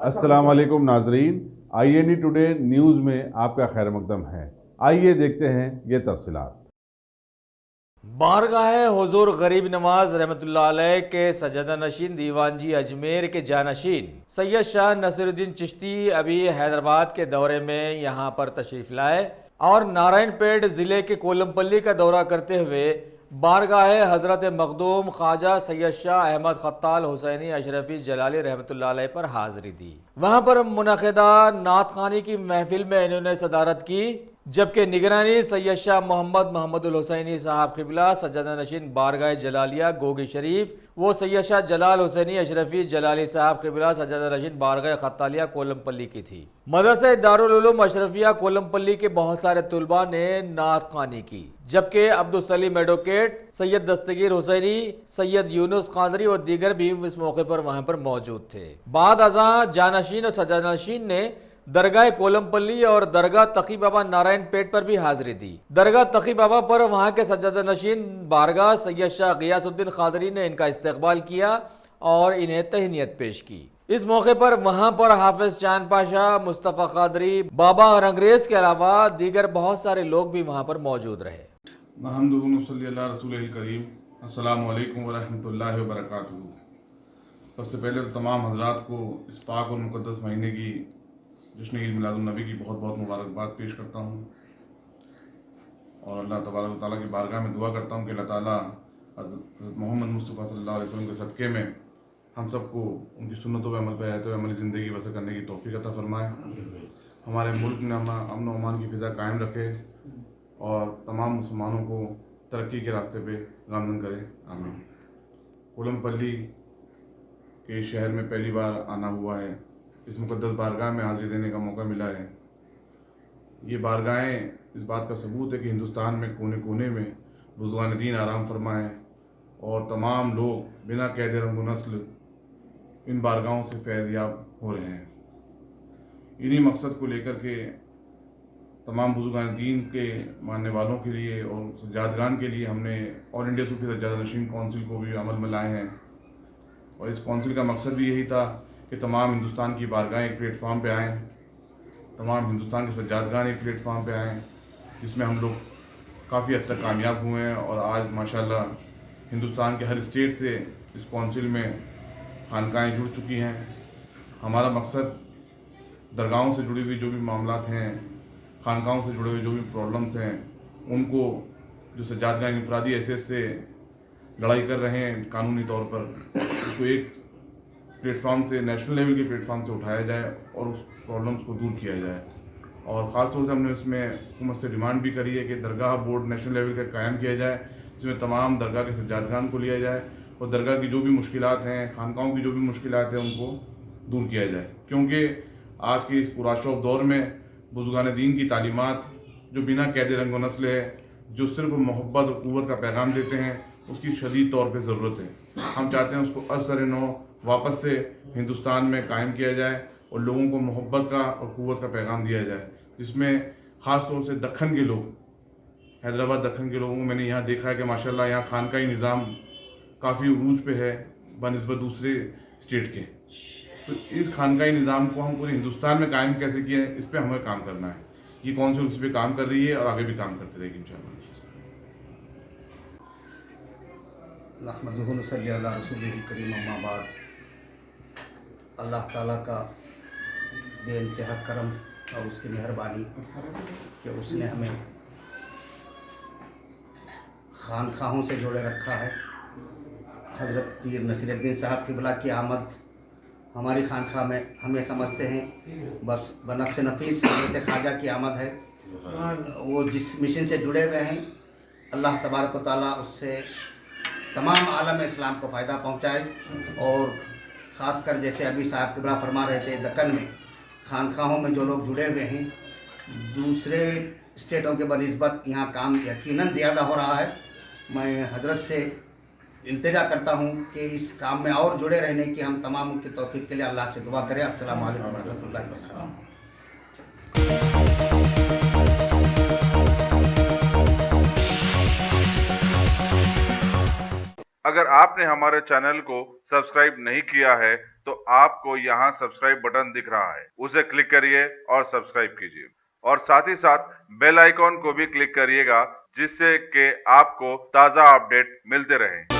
अस्सलाम वालेकुम नाजरीन, INE टुडे न्यूज़ में आपका खैर मकदम है। आइए देखते हैं ये तफसीलात। बारगाह हुजूर गरीब नवाज रहमतुल्लाह अलैह के सजदा नशीन दीवानजी अजमेर के जानशीन सैयद शाह नसीरुद्दीन चिश्ती अभी हैदराबाद के दौरे में यहाँ पर तशरीफ लाए और नारायणपेट ज़िले के कोलमपल्ली का दौरा करते हुए बारगाह हज़रत मखदूम ख्वाजा सैयद शाह अहमद खत्ताल हुसैनी अशरफी जलाली रहमतुल्लाह अलैह पर हाज़िरी दी। वहाँ पर मुनक़िदा नात ख़ानी की महफिल में इन्होंने सदारत की, जबकि निगरानी सैयद शाह मोहम्मद महमूदुल हुसैनी साहब क़िबला सज्जादा नशीन बारगाह जलालिया गोगी शरीफ वो सैयद शाह जलाल हुसैनी अशरफी जलाली साहब क़िबला सज्जादा नशीन बारगाह खत्तालिया कोलमपल्ली की थी। मदरसा दारुल उलूम अशरफिया कोलमपल्ली के बहुत सारे तुलबा ने नात ख़ानी की, जबकि अब्दुल सलीम एडवोकेट, सैयद दस्तगीर हुसैनी, सैयद यूनुस कादरी और दीगर भी इस मौके पर वहाँ पर मौजूद थे। बाद अज़ां जानशीन और सज्जादानशीन ने दरगाह कोलमपल्ली और दरगाह तकी बाबा नारायणपेट पर भी हाजिरी दी। दरगाह तकी बाबा पर वहाँ के सज्जादा नशीन बारगाह सैयद शाह गियासुद्दीन कादरी ने इनका इस्तकबाल किया और इन्हें तहनीत पेश की। इस मौके पर वहाँ पर हाफिज चांद पाशा, मुस्तफ़ा कादरी, बाबा रंगरेज के अलावा दीगर बहुत सारे लोग भी वहाँ पर मौजूद रहे। अस्सलामु अलैकुम वरहमतुल्लाहि वबरकातुहू। सबसे पहले तो तमाम हजरात को इस पाक और मुक़द्दस महीने की जश्न ईद मिलादुन नबी की बहुत बहुत मुबारकबाद पेश करता हूँ और अल्लाह तबारक व तआला की बारगाह में दुआ करता हूँ कि अल्लाह ताला हज़रत मोहम्मद मुस्तफ़ा सल्लल्लाहु अलैहि वसल्लम के सदक़े में हम सबको उनकी सुन्नतों पर अमल पर रहते हुए अमली ज़िंदगी बसर करने की तौफ़ीक़ अता फ़रमाए। हमारे मुल्क में अमन व अमान की फ़िज़ा कायम रखे और तमाम मुसलमानों को तरक्की के रास्ते पे गामज़न करे, आमीन। कोलमपल्ली के शहर में पहली बार आना हुआ है, इस मुक़द्दस बारगाह में हाज़िरी देने का मौका मिला है। ये बारगाहें इस बात का सबूत है कि हिंदुस्तान में कोने कोने में बुज़ुर्गान दीन आराम फरमा है और तमाम लोग बिना कैद रंग नस्ल इन बारगाहों से फैज़याब हो रहे हैं। इन्हीं मकसद को लेकर के तमाम बुज़ुर्गान दीन के मानने वालों के लिए और सज्जादगान के लिए हमने ऑल इंडिया सूफी सज्जादा नशीन कौंसिल को भी अमल में लाए हैं और इस कौंसिल का मकसद भी यही था कि तमाम हिंदुस्तान की बारगाहें एक प्लेटफार्म पे आएँ, तमाम हिंदुस्तान के सज्जादगान एक प्लेटफार्म पे आएँ, जिसमें हम लोग काफ़ी हद तक कामयाब हुए हैं और आज माशाल्लाह हिंदुस्तान के हर स्टेट से इस कौंसिल में खानकाहें जुड़ चुकी हैं। हमारा मकसद दरगाहों से जुड़ी हुई जो भी मामलात हैं, खानकाहों से जुड़े हुए जो भी प्रॉब्लम्स हैं, उनको जो सज्जादगान इंफरादी हैसियत से लड़ाई कर रहे हैं कानूनी तौर पर, उसको एक प्लेटफार्म से, नेशनल लेवल के प्लेटफार्म से उठाया जाए और उस प्रॉब्लम्स को दूर किया जाए। और ख़ास तौर से हमने उसमें हुकूमत से डिमांड भी करी है कि दरगाह बोर्ड नेशनल लेवल का कायम किया जाए, जिसमें तमाम दरगाह के सज्जादगान को लिया जाए और दरगाह की जो भी मुश्किलात हैं, खानकाहों की जो भी मुश्किलात हैं, उनको दूर किया जाए। क्योंकि आज के इस पुराशौक़ दौर में बुज़ुर्गान दीन की तालीमात जो बिना कैद रंग व नस्ल है, जो सिर्फ मोहब्बत और क़ुव्वत का पैगाम देते हैं, उसकी शदीद तौर पे ज़रूरत है। हम चाहते हैं उसको असर नो वापस से हिंदुस्तान में कायम किया जाए और लोगों को मोहब्बत का और क़ुव्वत का पैगाम दिया जाए, जिसमें ख़ास तौर से दक्खन के लोग, हैदराबाद दक्खन के लोगों को मैंने यहाँ देखा है कि माशाल्लाह यहाँ खानकाही निज़ाम काफ़ी उरूज पे है बनिस्बत दूसरे स्टेट के। तो इस खानकाही निज़ाम को हम पूरे हिंदुस्तान में कायम कैसे किए, इस पर हमें काम करना है। ये कौंसिल उस पर काम कर रही है और आगे भी काम करती रहेगी इंशाअल्लाह। नहमदुहु व नसल्ली अला रसूलिहिल करीम, अम्मा बाद। अल्लाह ताला का बेइंतहा करम और उसकी मेहरबानी कि उसने हमें खानखाहों से जोड़े रखा है। हज़रत पीर नसीरुद्दीन साहब क़िबला की आमद हमारी खानखा में हमें समझते हैं बस बनफ्स नफीस हज़रत ख्वाजा की आमद है। वो जिस मिशन से जुड़े हुए हैं, अल्लाह तबारक व तआला उससे तमाम आलम इस्लाम को फ़ायदा पहुँचाए। और ख़ासकर जैसे अभी साहब क़िबला फरमा रहे थे, दक्कन में खानखाहों में जो लोग जुड़े हुए हैं, दूसरे स्टेटों के बनिस्बत यहाँ काम यकीनन ज़्यादा हो रहा है। मैं हज़रत से इल्तिजा करता हूँ कि इस काम में और जुड़े रहने की हम तमाम की तौफीक के लिए अल्लाह से दुआ करें। अस्सलामु अलैकुम रहमतुल्लाहि व बरकातहू। अगर आपने हमारे चैनल को सब्सक्राइब नहीं किया है تو آپ کو یہاں سبسکرائب بٹن دکھ رہا ہے، اسے کلک کریے اور سبسکرائب کیجیے، اور ساتھ ہی ساتھ بیل آئیکن کو بھی کلک کریے گا، جس سے کہ آپ کو تازہ اپڈیٹ ملتے رہیں۔